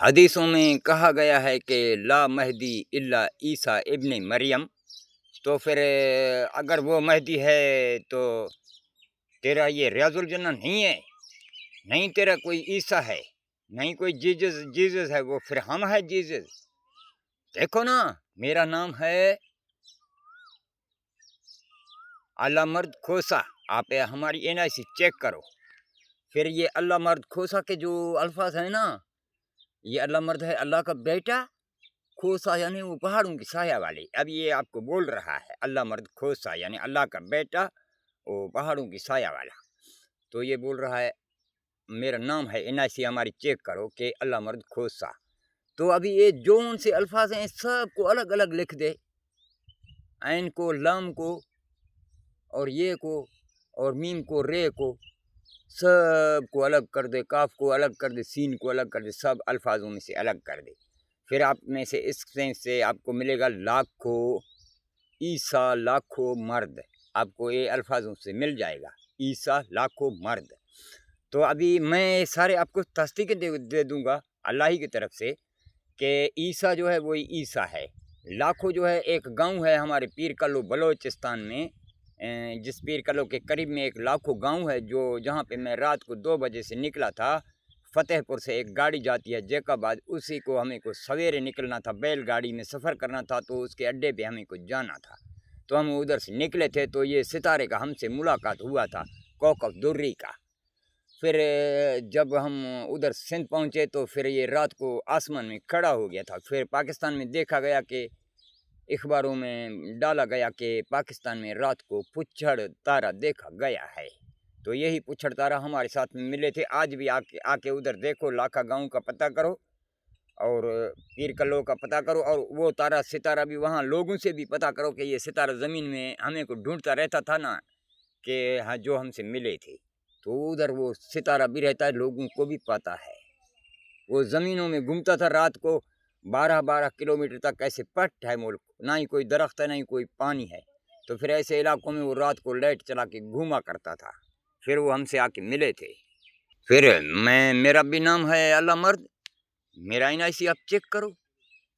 حدیثوں میں کہا گیا ہے کہ لا مہدی الا عیسیٰ ابن مریم، تو پھر اگر وہ مہدی ہے تو تیرا یہ ریاض الجنہ نہیں ہے، نہیں تیرا کوئی عیسیٰ ہے، نہیں کوئی جیزس ہے، وہ پھر ہم ہے جیزس۔ دیکھو نا، میرا نام ہے اللہ مرد کھوسا، آپ ہماری NIC چیک کرو۔ پھر یہ اللہ مرد کھوسا کے جو الفاظ ہیں نا، یہ اللہ مرد ہے اللہ کا بیٹا، کھوسا یعنی وہ پہاڑوں کی سایہ والے۔ اب یہ آپ کو بول رہا ہے اللہ مرد کھوسا یعنی اللہ کا بیٹا، وہ پہاڑوں کی سایہ والا، تو یہ بول رہا ہے میرا نام ہے NIC ہماری چیک کرو کہ اللہ مرد کھوسا۔ تو ابھی یہ جو ان سے الفاظ ہیں سب کو الگ الگ لکھ دے، عین کو، لام کو، اور یہ کو، اور میم کو، رے کو، سب کو الگ کر دے، کاف کو الگ کر دے، سین کو الگ کر دے، سب الفاظوں میں سے الگ کر دے۔ پھر آپ میں سے اس سے آپ کو ملے گا لاکھوں عیسیٰ، لاکھوں مرد، آپ کو یہ الفاظوں سے مل جائے گا عیسیٰ لاکھوں مرد۔ تو ابھی میں سارے آپ کو تصدیق دے دوں گا اللہ ہی کی طرف سے کہ عیسیٰ جو ہے وہی عیسیٰ ہے۔ لاکھوں جو ہے ایک گاؤں ہے ہمارے پیر کلو بلوچستان میں، جس پیر کلو کے قریب میں ایک لاکھوں گاؤں ہے، جو جہاں پہ میں رات کو 2 بجے سے نکلا تھا، فتح پور سے ایک گاڑی جاتی ہے جیک آباد، اسی کو ہمیں کو سویرے نکلنا تھا، بیل گاڑی میں سفر کرنا تھا، تو اس کے اڈے پہ ہمیں کو جانا تھا، تو ہم ادھر سے نکلے تھے، تو یہ ستارے کا ہم سے ملاقات ہوا تھا، کوکب دری کا۔ پھر جب ہم ادھر سندھ پہنچے تو پھر یہ رات کو آسمان میں کھڑا ہو گیا تھا۔ پھر پاکستان میں دیکھا گیا کہ اخباروں میں ڈالا گیا کہ پاکستان میں رات کو پچھڑ تارا دیکھا گیا ہے، تو یہی پچھڑ تارا ہمارے ساتھ میں ملے تھے۔ آج بھی آ کے ادھر دیکھو، لاکھا گاؤں کا پتہ کرو اور پیر کلو کا پتہ کرو، اور وہ تارا ستارہ بھی وہاں لوگوں سے بھی پتہ کرو کہ یہ ستارہ زمین میں ہمیں کو ڈھونڈتا رہتا تھا نا، کہ ہاں جو ہم سے ملے تھے، تو ادھر وہ ستارہ بھی رہتا ہے، لوگوں کو بھی پتہ ہے۔ وہ زمینوں میں گھومتا تھا رات کو 12 کلومیٹر تک، ایسے پٹ ہے ملک، نہ ہی کوئی درخت ہے، نہ ہی کوئی پانی ہے، تو پھر ایسے علاقوں میں وہ رات کو لائٹ چلا کے گھوما کرتا تھا۔ پھر وہ ہم سے آ کے ملے تھے۔ پھر میرا بھی نام ہے اللہ مرد، میرا NIC آپ چیک کرو۔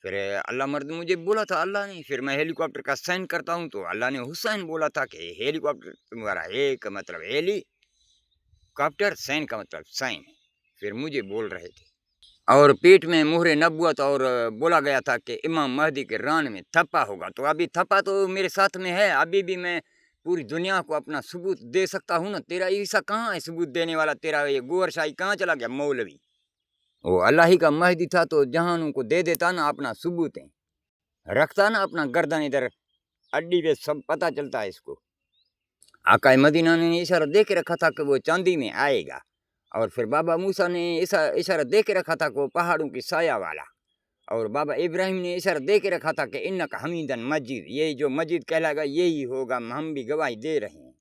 پھر اللہ مرد مجھے بولا تھا اللہ نے، پھر میں ہیلی کاپٹر کا سائن کرتا ہوں، تو اللہ نے حسین بولا تھا کہ ہیلی کاپٹر تمہارا ایک مطلب ہیلی کاپٹر، سائن کا مطلب سائن، پھر مجھے بول رہے تھے۔ اور پیٹ میں مہر نبوت، اور بولا گیا تھا کہ امام مہدی کے ران میں تھپا ہوگا، تو ابھی تھپا تو میرے ساتھ میں ہے، ابھی بھی میں پوری دنیا کو اپنا ثبوت دے سکتا ہوں نا۔ تیرا عیسیٰ کہاں ہے ثبوت دینے والا؟ تیرا یہ گور شاہی کہاں چلا گیا مولوی؟ وہ اللہ ہی کا مہدی تھا تو جہانوں کو دے دیتا نا اپنا ثبوتیں، رکھتا نا اپنا گردن ادھر اڈی پہ، سب پتہ چلتا ہے اس کو۔ آقا مدینہ نے اشارہ دے کے رکھا تھا کہ وہ چاندی میں آئے گا، اور پھر بابا موسیٰ نے اشارہ دے کے رکھا تھا کہ وہ پہاڑوں کی سایہ والا، اور بابا ابراہیم نے اشارہ دے کے رکھا تھا کہ انک حمیدن مجید، یہی جو مجید کہلائے گا یہی ہوگا، ہم بھی گواہی دے رہے ہیں۔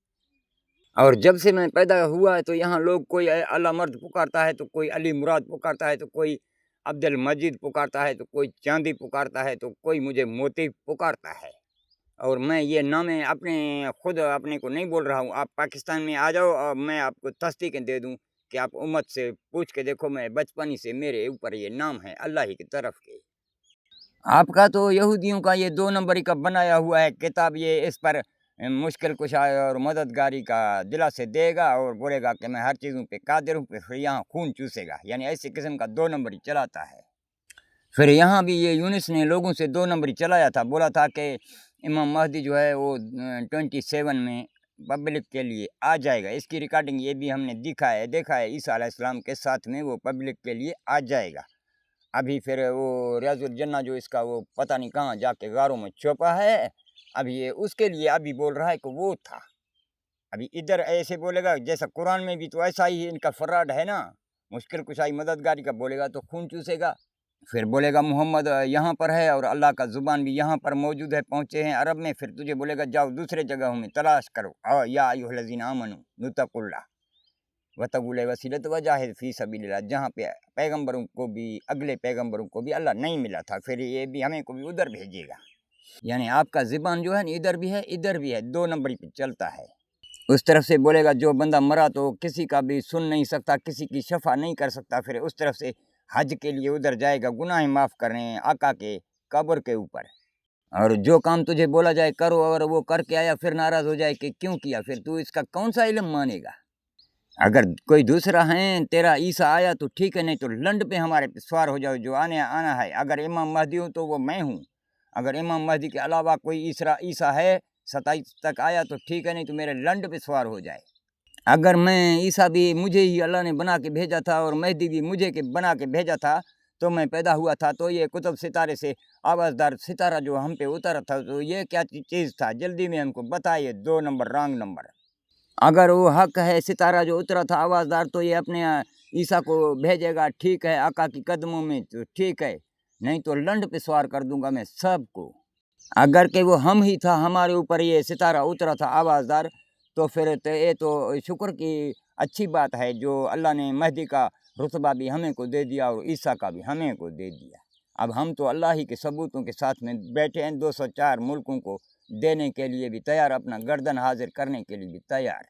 اور جب سے میں پیدا ہوا ہے تو یہاں لوگ کوئی اللہ مرد پکارتا ہے، تو کوئی علی مراد پکارتا ہے، تو کوئی عبد المجید پکارتا ہے، تو کوئی چاندی پکارتا ہے، تو کوئی مجھے موتی پکارتا ہے۔ اور میں یہ نام اپنے خود اپنے کو نہیں بول رہا ہوں، آپ پاکستان میں آ جاؤ اور میں آپ کو تصدیق دے دوں کہ آپ امت سے پوچھ کے دیکھو، میں بچپن سے میرے اوپر یہ نام ہے اللہ ہی کی طرف کے۔ آپ کا تو یہودیوں کا یہ 2 نمبری کا بنایا ہوا ہے کتاب، یہ اس پر مشکل کشا اور مددگاری کا دلاسے دے گا، اور بولے گا کہ میں ہر چیزوں پہ قادر ہوں، پھر یہاں خون چوسے گا، یعنی ایسی قسم کا 2 نمبری چلاتا ہے۔ پھر یہاں بھی یہ یونس نے لوگوں سے 2 نمبری چلایا تھا، بولا تھا کہ امام مہدی جو ہے وہ 27 میں پبلک کے لیے آ جائے گا۔ اس کی ریکارڈنگ یہ بھی ہم نے دیکھا ہے عیسیٰ علیہ السلام کے ساتھ میں وہ پبلک کے لیے آ جائے گا۔ ابھی پھر وہ ریاض الجنہ جو اس کا وہ پتہ نہیں کہاں جا کے غاروں میں چھپا ہے، ابھی یہ اس کے لیے ابھی بول رہا ہے کہ وہ تھا۔ ابھی ادھر ایسے بولے گا جیسا قرآن میں بھی تو ایسا ہی ان کا فراڈ ہے نا، مشکل کشائی مددگاری کا بولے گا تو خون چوسے گا، پھر بولے گا محمد یہاں پر ہے اور اللہ کا زبان بھی یہاں پر موجود ہے، پہنچے ہیں عرب میں، پھر تجھے بولے گا جاؤ دوسرے جگہوں میں تلاش کرو، یا ایھا الذین آمنوا اتقوا اللہ وابتغوا الیہ الوسیلۃ وجاہدوا فی سبیل اللہ، جہاں پہ پیغمبروں کو بھی، اگلے پیغمبروں کو بھی اللہ نہیں ملا تھا، پھر یہ بھی ہمیں کو بھی ادھر بھیجے گا۔ یعنی آپ کا زبان جو ہے نا ادھر بھی ہے ادھر بھی ہے، 2 نمبری پہ چلتا ہے۔ اس طرف سے بولے گا جو بندہ مرا تو کسی کا بھی سن نہیں سکتا، کسی کی شفا نہیں کر سکتا، پھر اس طرف سے حج کے لیے ادھر جائے گا گناہ معاف کرنے آقا کے قبر کے اوپر، اور جو کام تجھے بولا جائے کرو، اور وہ کر کے آیا پھر ناراض ہو جائے کہ کیوں کیا، پھر تو اس کا کون سا علم مانے گا؟ اگر کوئی دوسرا ہے تیرا عیسیٰ آیا تو ٹھیک ہے، نہیں تو لنڈ پہ ہمارے پہ سوار ہو جاؤ، جو آنا ہے۔ اگر امام مہدی ہوں تو وہ میں ہوں، اگر امام مہدی کے علاوہ کوئی عیسیٰ ہے 27 تک آیا تو ٹھیک ہے، نہیں تو میرے لنڈ پہ سوار ہو جائے۔ اگر میں عیسیٰ بھی مجھے ہی اللہ نے بنا کے بھیجا تھا، اور مہدی بھی مجھے بنا کے بھیجا تھا، تو میں پیدا ہوا تھا، تو یہ قطب ستارے سے آوازدار ستارہ جو ہم پہ اترا تھا، تو یہ کیا چیز تھا؟ جلدی میں ہم کو بتائیے، 2 نمبر رانگ نمبر۔ اگر وہ حق ہے ستارہ جو اترا تھا آوازدار، تو یہ اپنے عیسیٰ کو بھیجے گا، ٹھیک ہے، آقا کی قدموں میں، تو ٹھیک ہے، نہیں تو لنڈ پہ سوار کر دوں گا میں سب کو۔ اگر کہ وہ ہم ہی تھا، ہمارے اوپر یہ ستارہ اترا تھا آوازدار، تو پھر یہ تو شکر کی اچھی بات ہے جو اللہ نے مہدی کا رتبہ بھی ہمیں کو دے دیا اور عیسیٰ کا بھی ہمیں کو دے دیا۔ اب ہم تو اللہ ہی کے ثبوتوں کے ساتھ میں بیٹھے ہیں، 204 ملکوں کو دینے کے لیے بھی تیار، اپنا گردن حاضر کرنے کے لیے بھی تیار۔